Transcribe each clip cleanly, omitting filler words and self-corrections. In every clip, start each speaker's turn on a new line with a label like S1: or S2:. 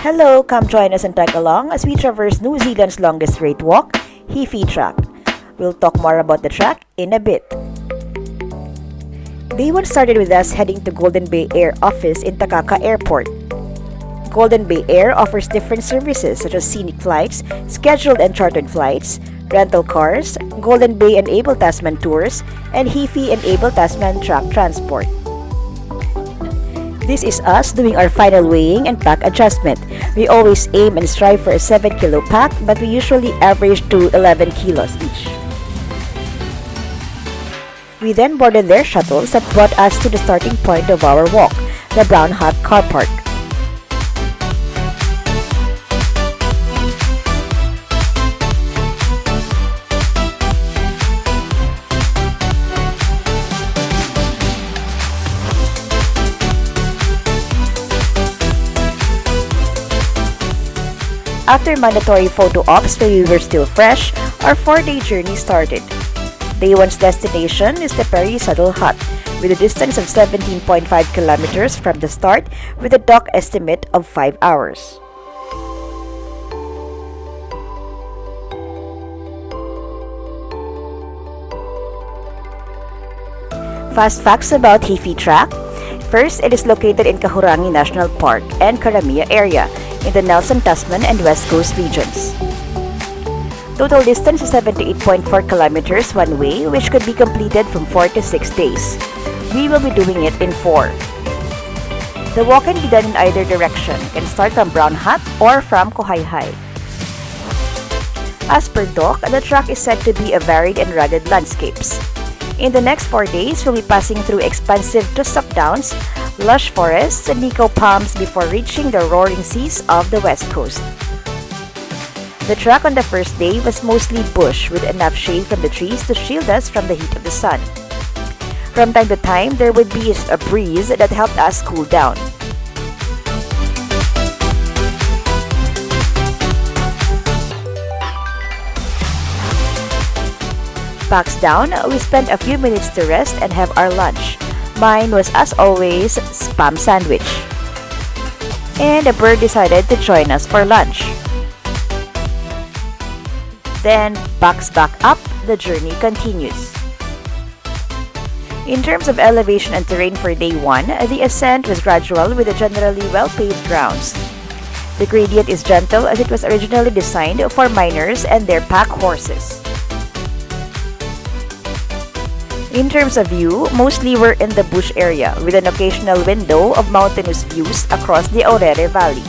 S1: Hello, come join us and tag along as we traverse New Zealand's longest straight walk, Heaphy Track. We'll talk more about the track in a bit. Day 1 started with us heading to Golden Bay Air office in Takaka Airport. Golden Bay Air offers different services such as scenic flights, scheduled and chartered flights, rental cars, Golden Bay and Able Tasman tours, and Heaphy and Able Tasman track transport. This is us doing our final weighing and pack adjustment. We always aim and strive for a 7 kilo pack, but we usually average to 11 kilos each. We then boarded their shuttles that brought us to the starting point of our walk, the Brown Hut Car Park. After mandatory photo ops when we were still fresh, our 4-day journey started. Day 1's destination is the Perry Saddle Hut, with a distance of 17.5 kilometers from the start, with a dock estimate of 5 hours. Fast facts about Heaphy Track. First, it is located in Kahurangi National Park and Karamia area in the Nelson, Tasman, and West Coast regions. Total distance is 78.4 kilometers one way, which could be completed from 4 to 6 days. We will be doing it in 4. The walk can be done in either direction. It can start from Brown Hut or from Kohaihai. As per Doc, the track is said to be a varied and rugged landscapes. In the next 4 days, we'll be passing through expansive tussock downs, lush forests, and Nico palms before reaching the roaring seas of the west coast. The track on the first day was mostly bush with enough shade from the trees to shield us from the heat of the sun. From time to time, there would be a breeze that helped us cool down. Packs down, we spent a few minutes to rest and have our lunch. Mine was, as always, spam sandwich. And a bird decided to join us for lunch. Then, packs back up, the journey continues. In terms of elevation and terrain for day 1, the ascent was gradual with a generally well-paved grounds. The gradient is gentle as it was originally designed for miners and their pack horses. In terms of view, mostly we're in the bush area with an occasional window of mountainous views across the Aorere Valley.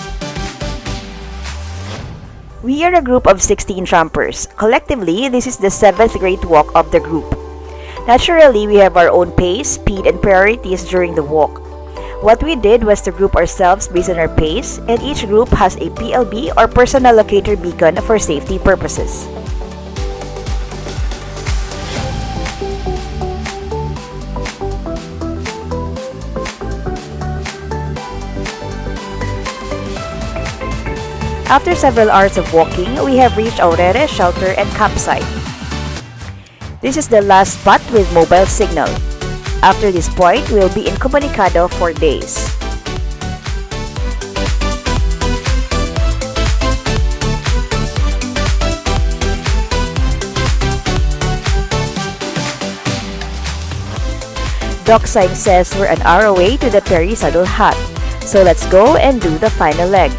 S1: We are a group of 16 trampers. Collectively, this is the 7th great walk of the group. Naturally, we have our own pace, speed, and priorities during the walk. What we did was to group ourselves based on our pace, and each group has a PLB or personal locator beacon for safety purposes. After several hours of walking, we have reached Aorere shelter and campsite. This is the last spot with mobile signal. After this point, we'll be in Comunicado for days. Dock sign says we're an hour away to the Perry Saddle Hut. So let's go and do the final leg.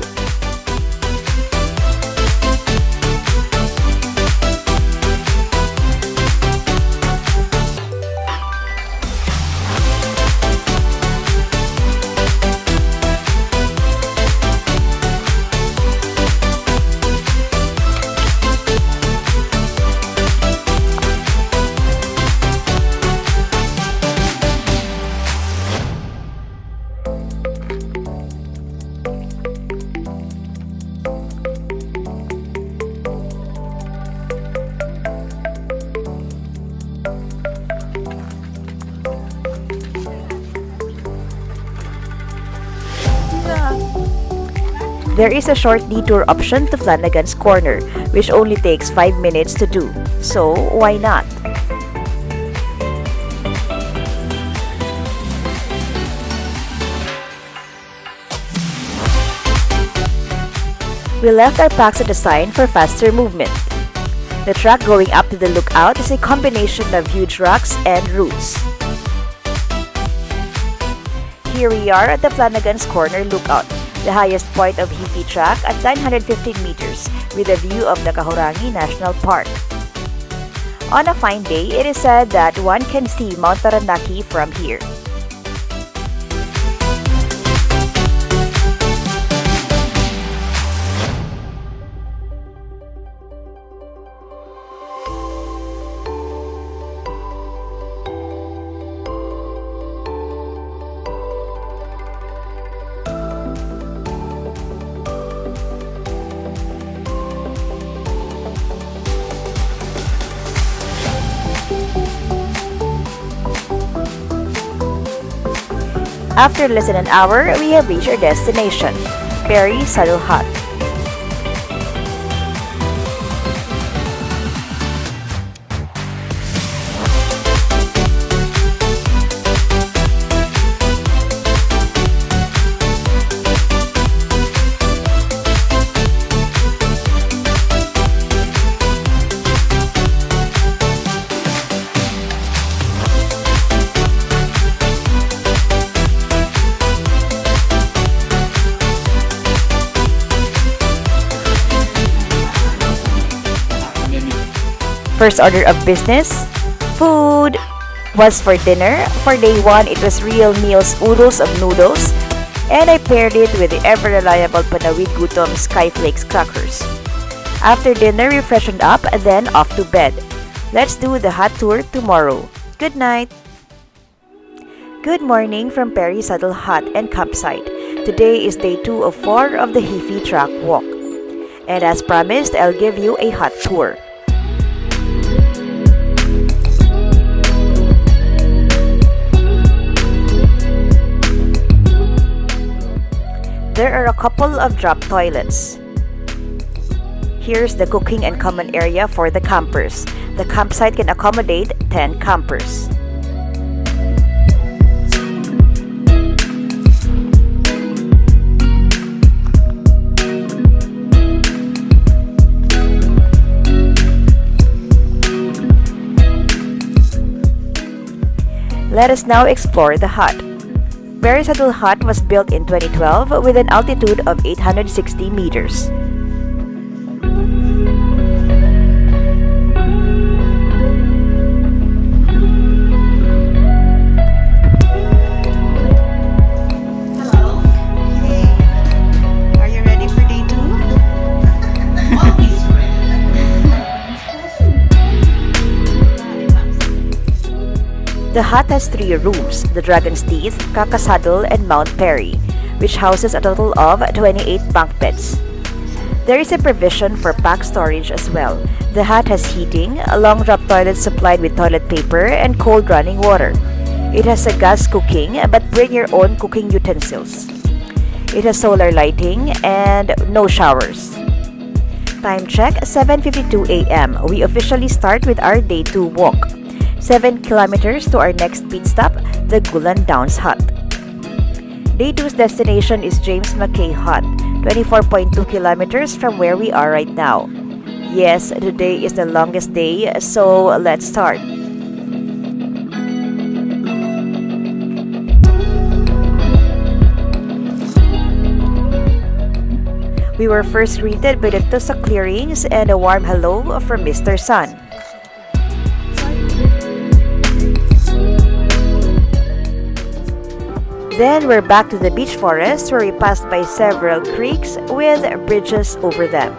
S1: There is a short detour option to Flanagan's Corner, which only takes 5 minutes to do. So, why not? We left our packs at the sign for faster movement. The track going up to the lookout is a combination of huge rocks and roots. Here we are at the Flanagan's Corner Lookout, the highest point of Heaphy Track at 915 meters with a view of the Kahurangi National Park. On a fine day, it is said that one can see Mount Taranaki from here. After less than an hour, we have reached our destination, Perry Saddle Hut. First order of business, food was for dinner. For day 1, it was real meals, oodles of noodles, and I paired it with the ever-reliable Panawid Gutom Skyflakes crackers. After dinner, we freshened up and then off to bed. Let's do the hut tour tomorrow. Good night! Good morning from Perry Saddle Hut and Campsite. Today is day 2 of 4 of the Heaphy Track walk. And as promised, I'll give you a hut tour. There are a couple of drop toilets. Here's the cooking and common area for the campers. The campsite can accommodate 10 campers. Let us now explore the hut. Perry Saddle Hut was built in 2012 with an altitude of 860 meters.
S2: Hello. Hey. Are you ready for day 2? Always
S1: The hut has 3 rooms, the Dragon's Teeth, Kaka Saddle, and Mount Perry, which houses a total of 28 bunk beds. There is a provision for pack storage as well. The hut has heating, a long drop toilet supplied with toilet paper, and cold running water. It has a gas cooking, but bring your own cooking utensils. It has solar lighting and no showers. Time check, 7:52 a.m. We officially start with our day 2 walk. 7 kilometers to our next pit stop, the Gulan Downs Hut. Day 2's destination is James McKay Hut, 24.2 kilometers from where we are right now. Yes, today is the longest day, so let's start. We were first greeted by the tussock clearings and a warm hello from Mr. Sun. Then we're back to the beech forest where we passed by several creeks with bridges over them.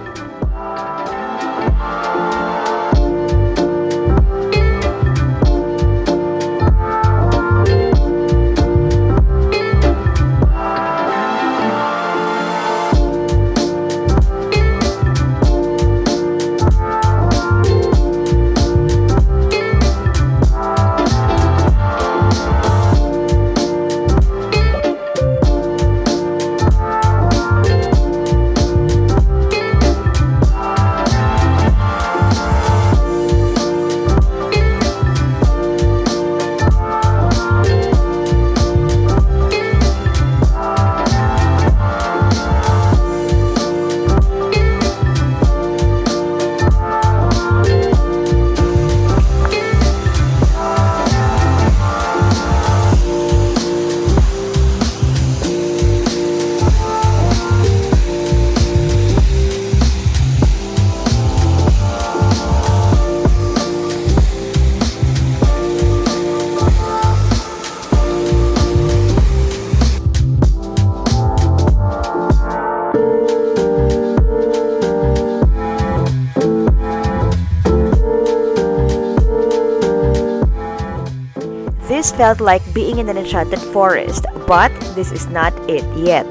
S1: This felt like being in an enchanted forest, but this is not it yet.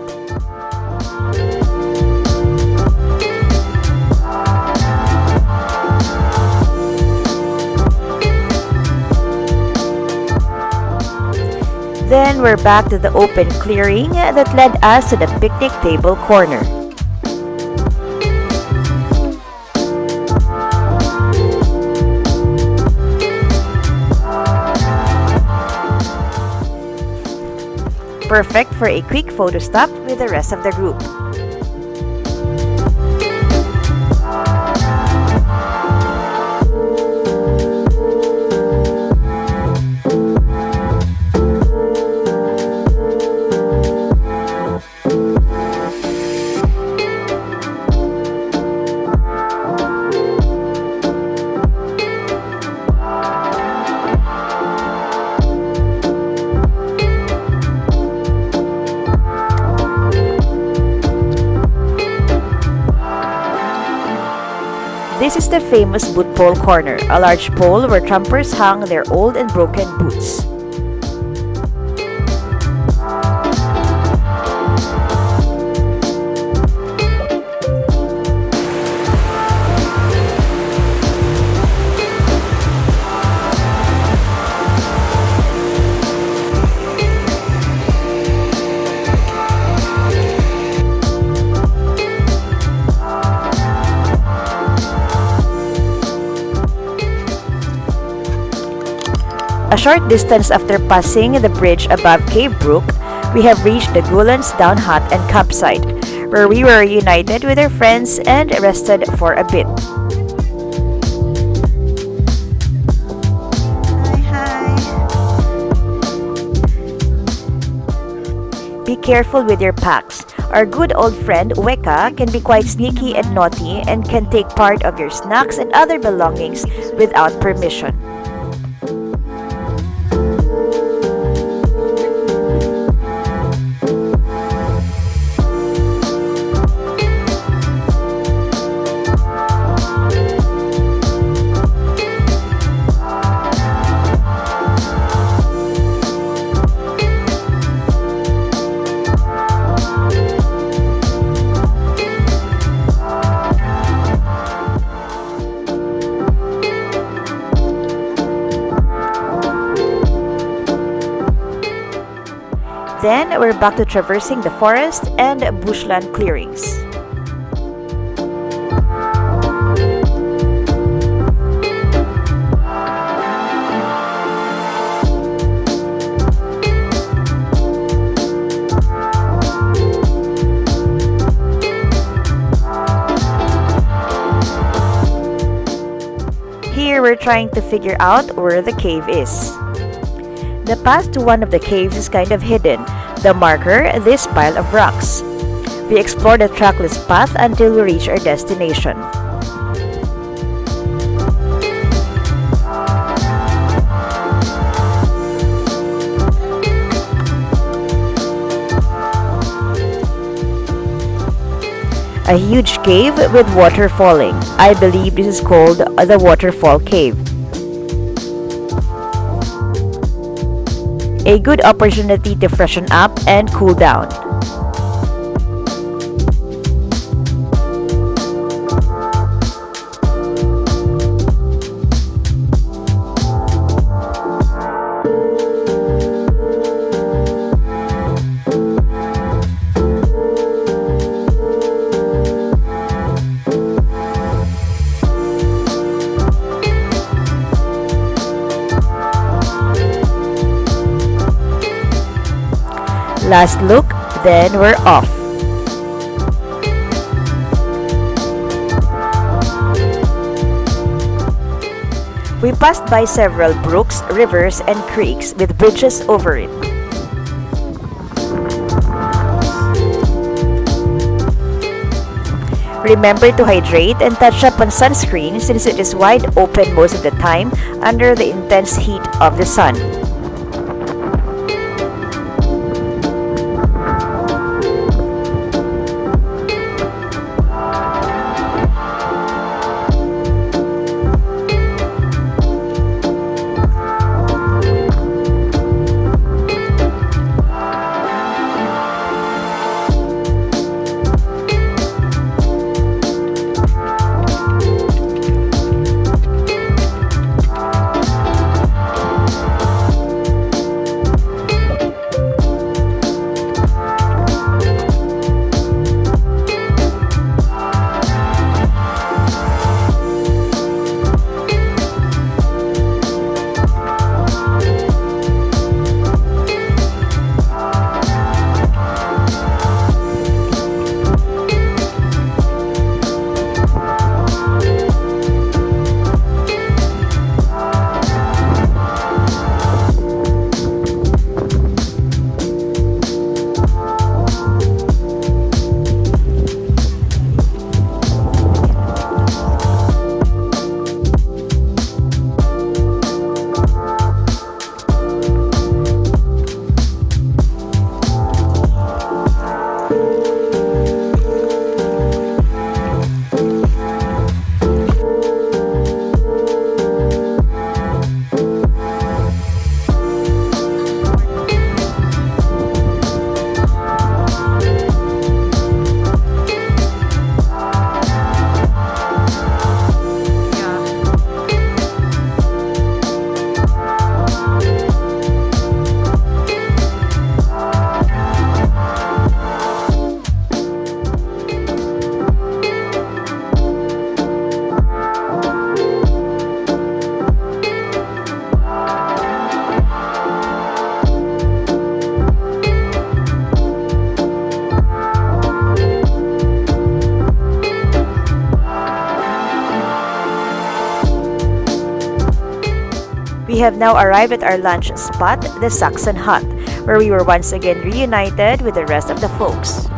S1: Then we're back to the open clearing that led us to the picnic table corner. Perfect for a quick photo stop with the rest of the group. This is the famous boot pole corner, a large pole where trampers hung their old and broken boots. A short distance after passing the bridge above Cave Brook, we have reached the Gulan's Down Hut and campsite, where we were reunited with our friends and rested for a bit.
S2: Hi.
S1: Be careful with your packs. Our good old friend Weka can be quite sneaky and naughty and can take part of your snacks and other belongings without permission. Then we're back to traversing the forest and bushland clearings. Here we're trying to figure out where the cave is. The path to one of the caves is kind of hidden. The marker, this pile of rocks. We explore the trackless path until we reach our destination. A huge cave with water falling. I believe this is called the Waterfall Cave. A good opportunity to freshen up and cool down. Last look, then we're off. We passed by several brooks, rivers, and creeks with bridges over it. Remember to hydrate and touch up on sunscreen since it is wide open most of the time under the intense heat of the sun. We have now arrived at our lunch spot, the Saxon Hut, where we were once again reunited with the rest of the folks.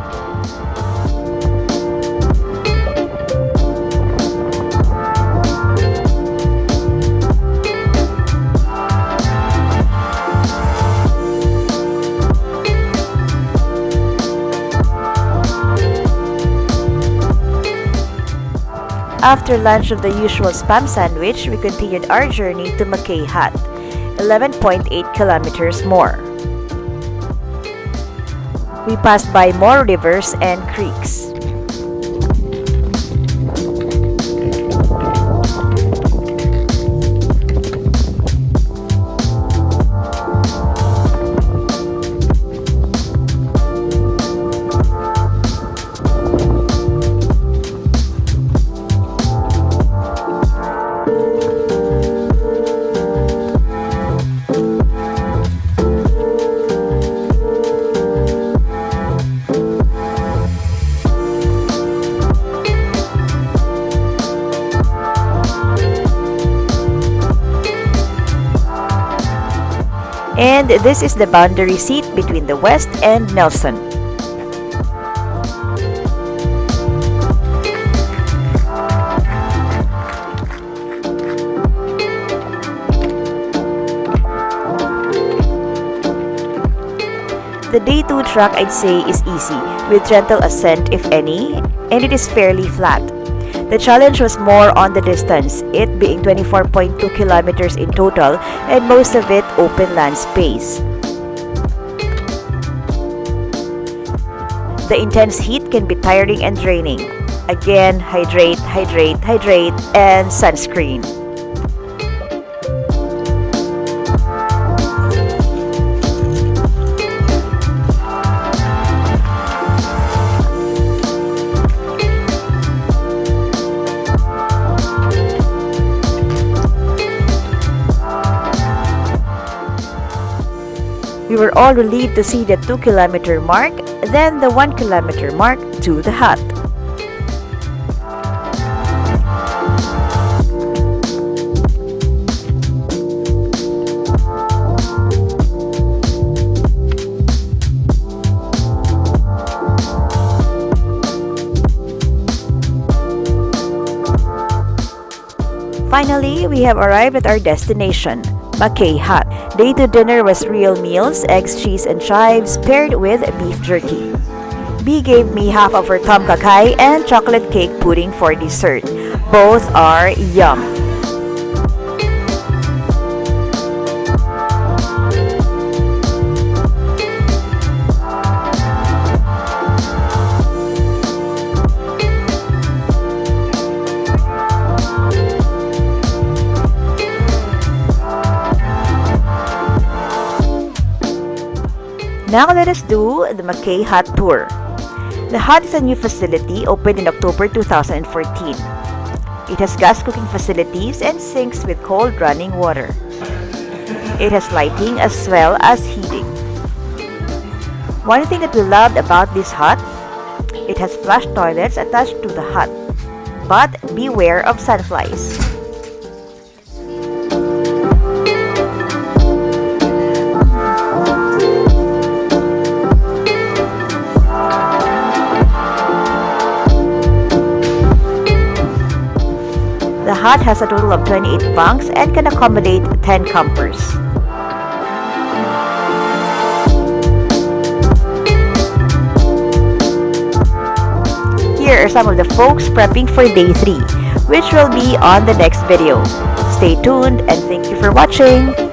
S1: After lunch of the usual spam sandwich, we continued our journey to McKay Hut, 11.8 kilometers more. We passed by more rivers and creeks. And this is the boundary seat between the West and Nelson. The day 2 track, I'd say, is easy, with gentle ascent if any, and it is fairly flat. The challenge was more on the distance, it being 24.2 kilometers in total and most of it open land space. The intense heat can be tiring and draining. Again, hydrate, hydrate, hydrate, and sunscreen. We were all relieved to see the 2-kilometer mark, then the 1-kilometer mark to the hut. Finally, we have arrived at our destination, McKay Hut. Day 2 dinner was real meals, eggs, cheese, and chives paired with beef jerky. B gave me half of her tom kha kai and chocolate cake pudding for dessert. Both are yum. Now let us do the McKay Hut tour. The hut is a new facility opened in October 2014. It has gas cooking facilities and sinks with cold running water. It has lighting as well as heating. One thing that we loved about this hut, it has flush toilets attached to the hut. But beware of sandflies. The hut has a total of 28 bunks and can accommodate 10 campers. Here are some of the folks prepping for day 3, which will be on the next video. Stay tuned and thank you for watching!